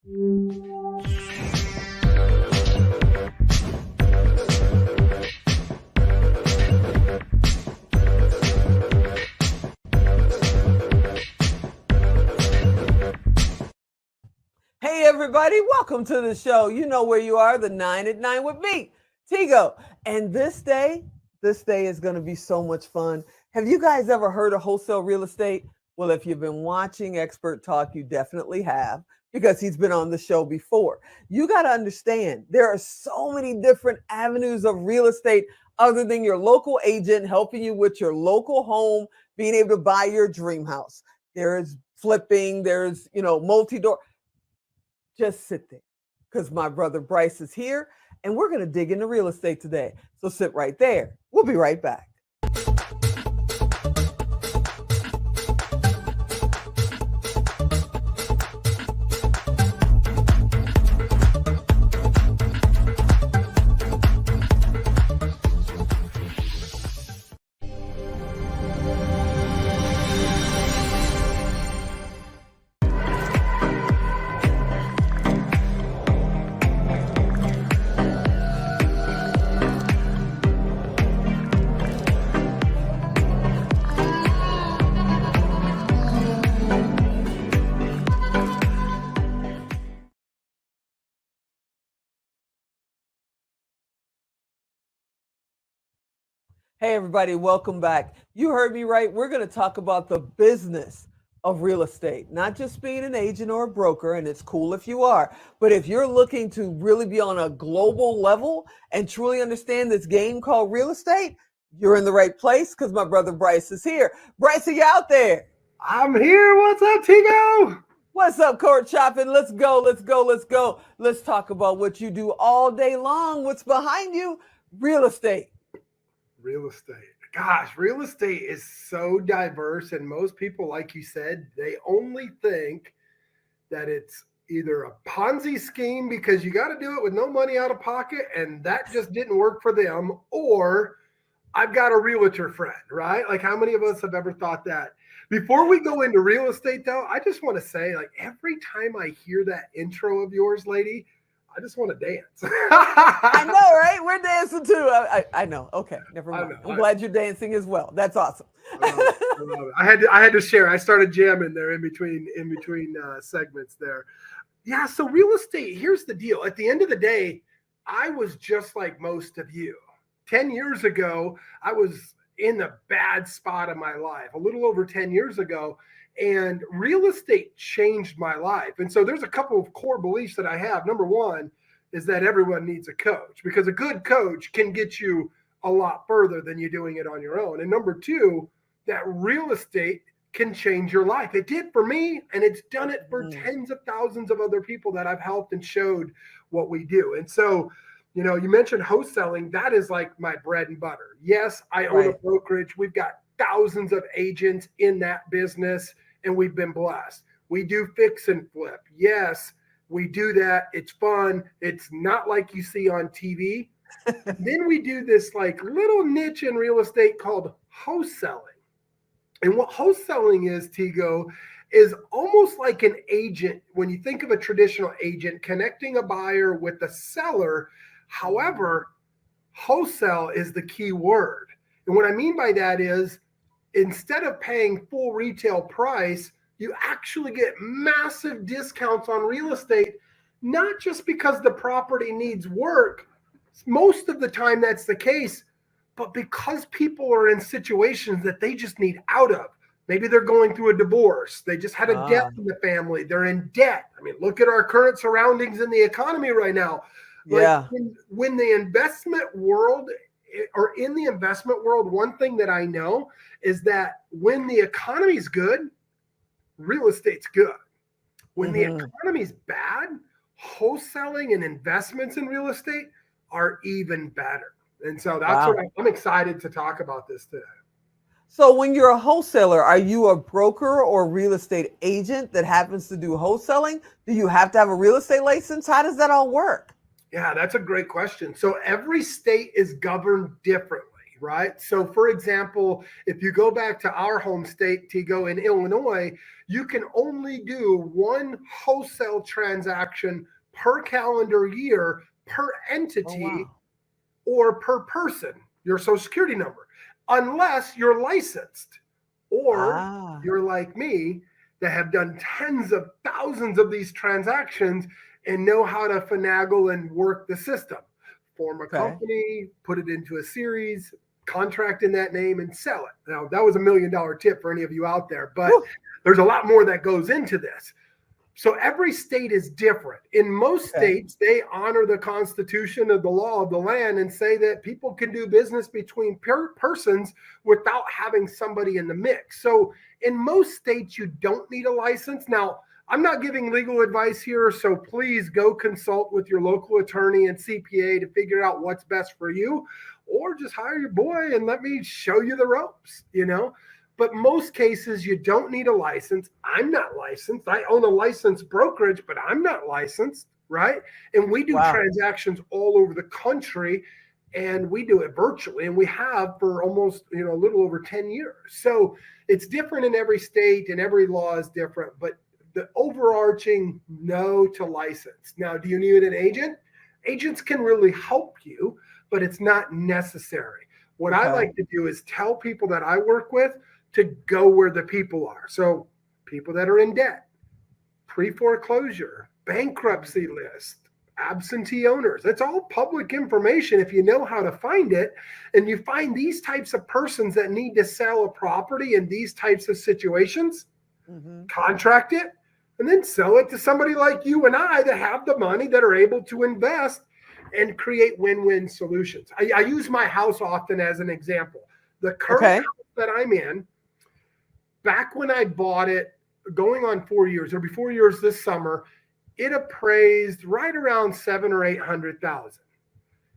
Hey everybody, welcome to the show. You know where you are, the 9 at 9 with me, Tigo. And this day is going to be so much fun. Have you guys ever heard of wholesale real estate? Well, if you've been watching Expert Talk, you definitely have because he's been on the show before. You got to understand, there are so many different avenues of real estate other than your local agent helping you with your local home, being able to buy your dream house. There's flipping, there's, multi-door. Just sit there because my brother Bryce is here and we're going to dig into real estate today. So sit right there. We'll be right back. Hey, everybody, welcome back. You heard me right. We're going to talk about the business of real estate, not just being an agent or a broker, and it's cool if you are, but if you're looking to really be on a global level and truly understand this game called real estate, you're in the right place because my brother Bryce is here. Bryce, are you out there? I'm here. What's up, Tigo? What's up, Court Chopping? Let's go. Let's talk about what you do all day long. What's behind you? Real estate. Real estate. Gosh, real estate is so diverse. And most people, like you said, they only think that it's either a Ponzi scheme because you got to do it with no money out of pocket. And that just didn't work for them. Or I've got a realtor friend, right? Like how many of us have ever thought that? Before we go into real estate, though, I just want to say, like, every time I hear that intro of yours, lady, I just want to dance. I know, right? We're dancing too. I know. Okay, never mind. I'm glad you're dancing as well. That's awesome. I love it. I had to share. I started jamming there in between segments there. Yeah. So real estate. Here's the deal. At the end of the day, I was just like most of you. 10 years ago, I was in a bad spot of my life. A little over 10 years ago. And real estate changed my life. And so there's a couple of core beliefs that I have. Number one is that everyone needs a coach because a good coach can get you a lot further than you doing it on your own. And number two, that real estate can change your life. It did for me, and it's done it for tens of thousands of other people that I've helped and showed what we do. And so, you mentioned wholesaling. That is like my bread and butter. Yes, I own a brokerage. We've got thousands of agents in that business, and we've been blessed. We do fix and flip. Yes, we do that. It's fun. It's not like you see on TV. Then we do this like little niche in real estate called wholesaling. And what wholesaling is, Tigo, is almost like an agent. When you think of a traditional agent connecting a buyer with a seller, however, wholesale is the key word. And what I mean by that is instead of paying full retail price, you actually get massive discounts on real estate, not just because the property needs work. Most of the time that's the case, but because people are in situations that they just need out of. Maybe they're going through a divorce. They just had a death in the family. They're in debt. I mean, look at our current surroundings in the economy right now. Yeah. When the investment world or in the investment world, one thing that I know is that when the economy's good, real estate's good. When the economy's bad, wholesaling and investments in real estate are even better. And so that's what I'm excited to talk about this today. So when you're a wholesaler, are you a broker or real estate agent that happens to do wholesaling? Do you have to have a real estate license? How does that all work? Yeah, that's a great question. So every state is governed differently. right? So for example, if you go back to our home state, Tigo, in Illinois, you can only do one wholesale transaction per calendar year, per Oh, entity, wow. or per person, your social security number, unless you're licensed or Ah, you're like me that have done tens of thousands of these transactions and know how to finagle and work the system. Form a okay. company, put it into a series, contract in that name, and sell it. Now, that was $1 million tip for any of you out there, but Whew, there's a lot more that goes into this. So every state is different. In most okay. states, they honor the Constitution of the law of the land and say that people can do business between persons without having somebody in the mix. So in most states, you don't need a license. Now, I'm not giving legal advice here, so please go consult with your local attorney and CPA to figure out what's best for you, or just hire your boy and let me show you the ropes, you know? But most cases, you don't need a license. I'm not licensed. I own a licensed brokerage, but I'm not licensed, right? And we do Wow. transactions all over the country, and we do it virtually, and we have for almost, a little over 10 years. So it's different in every state, and every law is different, but the overarching no to license. Now, do you need an agent? Agents can really help you, but it's not necessary. What I Okay. like to do is tell people that I work with to go where the people are. So people that are in debt, pre-foreclosure, bankruptcy list, absentee owners. That's all public information if you know how to find it. And you find these types of persons that need to sell a property in these types of situations, Hmm. contract it, and then sell it to somebody like you and I that have the money, that are able to invest and create win-win solutions. I use my house often as an example. The current Okay. house that I'm in, back when I bought it, going on 4 years, it'll be 4 years this summer, it appraised right around 7 or 800,000.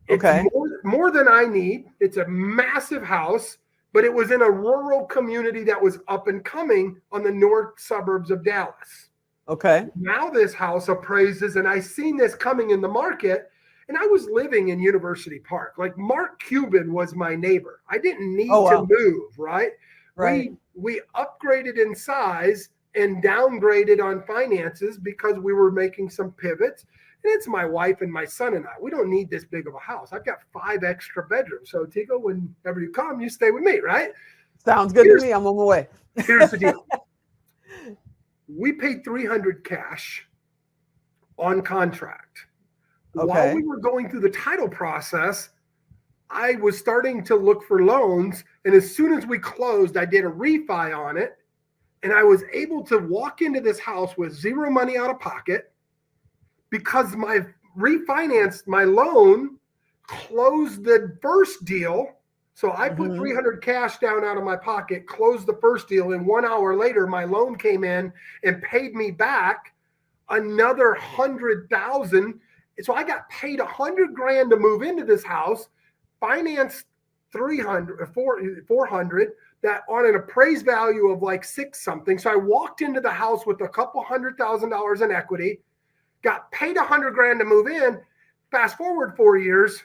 It's Okay. more than I need. It's a massive house, but it was in a rural community that was up and coming on the north suburbs of Dallas. Okay. Now this house appraises, and I seen this coming in the market, and I was living in University Park. Like Mark Cuban was my neighbor. I didn't Oh, need to wow. move, right? Right. We upgraded in size and downgraded on finances because we were making some pivots. And it's my wife and my son and I. We don't need this big of a house. I've got 5 extra bedrooms. So Tigo, whenever you come, you stay with me, right? Sounds good to Here's me. I'm on my way. here's the deal. We paid 300 cash on contract. While Okay. we were going through the title process, I was starting to look for loans. And as soon as we closed, I did a refi on it. And I was able to walk into this house with zero money out of pocket because my refinanced my loan, closed the first deal. So I put Hmm. 300 cash down out of my pocket, closed the first deal, and 1 hour later, my loan came in and paid me back another 100,000. So I got paid 100 grand to move into this house, financed 400 that on an appraised value of like 6 something. So I walked into the house with a couple $100,000 in equity, got paid 100 grand to move in. Fast forward 4 years,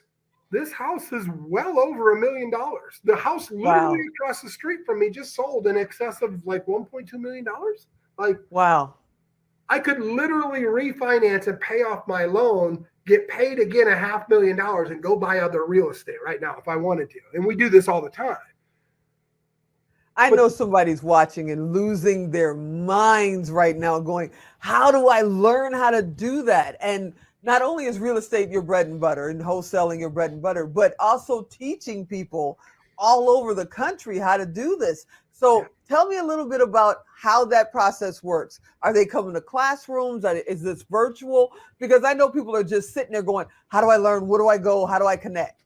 this house is well over $1 million. The house literally Wow. across the street from me just sold in excess of like $1.2 million. Like, Wow. I could literally refinance and pay off my loan, get paid again $500,000 and go buy other real estate right now if I wanted to. And we do this all the time. I But know somebody's watching and losing their minds right now, going, how do I learn how to do that? And not only is real estate your bread and butter and wholesaling your bread and butter, but also teaching people all over the country how to do this. yeah, So tell me a little bit about how that process works. Are they coming to classrooms? Is this virtual? Because I know people are just sitting there going, how do I learn? Where do I go? How do I connect?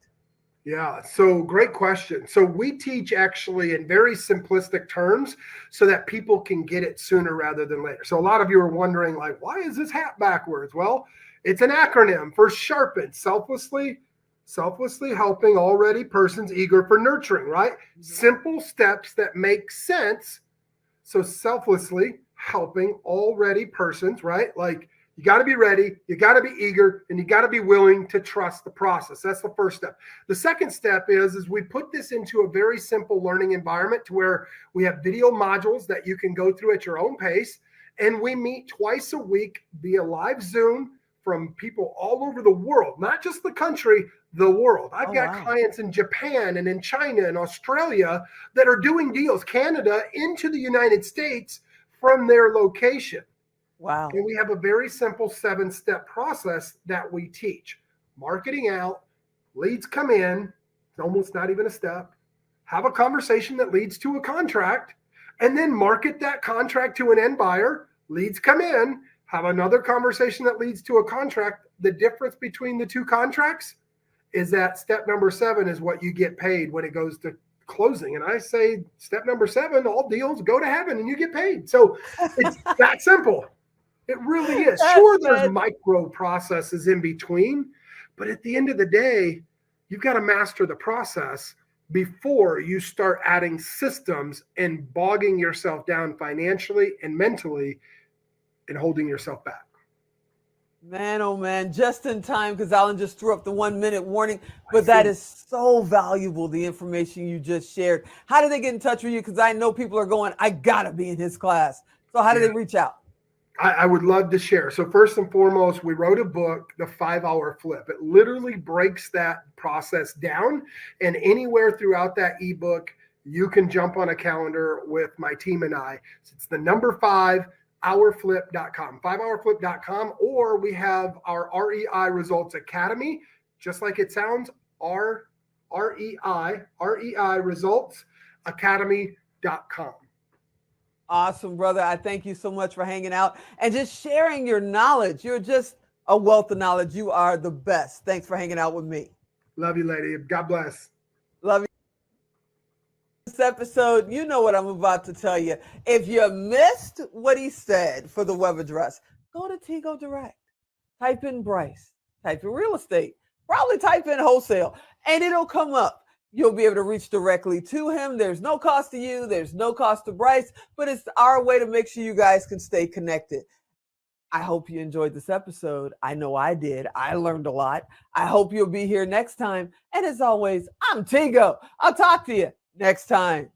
yeah. So great question. So we teach actually in very simplistic terms so that people can get it sooner rather than later. So a lot of you are wondering, like, why is this hat backwards? Well, it's an acronym for sharpen, selflessly helping already persons eager for nurturing, right? Simple steps that make sense. So selflessly helping already persons, right? Like You got to be ready, you got to be eager, and you got to be willing to trust the process. That's the first step. The second step is we put this into a very simple learning environment to where we have video modules that you can go through at your own pace. And we meet twice a week via live Zoom from people all over the world, not just the country, the world. I've got clients in Japan and in China and Australia that are doing deals, Canada into the United States from their location. Wow. And we have a very simple 7-step process that we teach. Marketing out, leads come in, it's almost not even a step. Have a conversation that leads to a contract, and then market that contract to an end buyer. Leads come in, have another conversation that leads to a contract. The difference between the two contracts is that step number 7 is what you get paid when it goes to closing. And I say step number 7, all deals go to heaven and you get paid. So it's that simple. It really is. Sure, there's micro processes in between, but at the end of the day, you've got to master the process before you start adding systems and bogging yourself down financially and mentally and holding yourself back. Man, oh man, just in time, because Alan just threw up the 1-minute warning, but that is so valuable, the information you just shared. How do they get in touch with you? Because I know people are going, I gotta be in his class. So how do they reach out? I would love to share. So first and foremost, we wrote a book, The 5-Hour Flip. It literally breaks that process down. And anywhere throughout that ebook, you can jump on a calendar with my team and I. So it's the number 5hourflip.com, 5hourflip.com, or we have our REI Results Academy, just like it sounds, REI Results Academy.com. Awesome, brother. I thank you so much for hanging out and just sharing your knowledge. You're just a wealth of knowledge. You are the best. Thanks for hanging out with me. Love you, lady. God bless. Love you. This episode, you know what I'm about to tell you. If you missed what he said for the web address, go to Tigo Direct. Type in Bryce. Type in real estate. Probably type in wholesale, and it'll come up. You'll be able to reach directly to him. There's no cost to you. There's no cost to Bryce, but it's our way to make sure you guys can stay connected. I hope you enjoyed this episode. I know I did. I learned a lot. I hope you'll be here next time. And as always, I'm Tigo. I'll talk to you next time.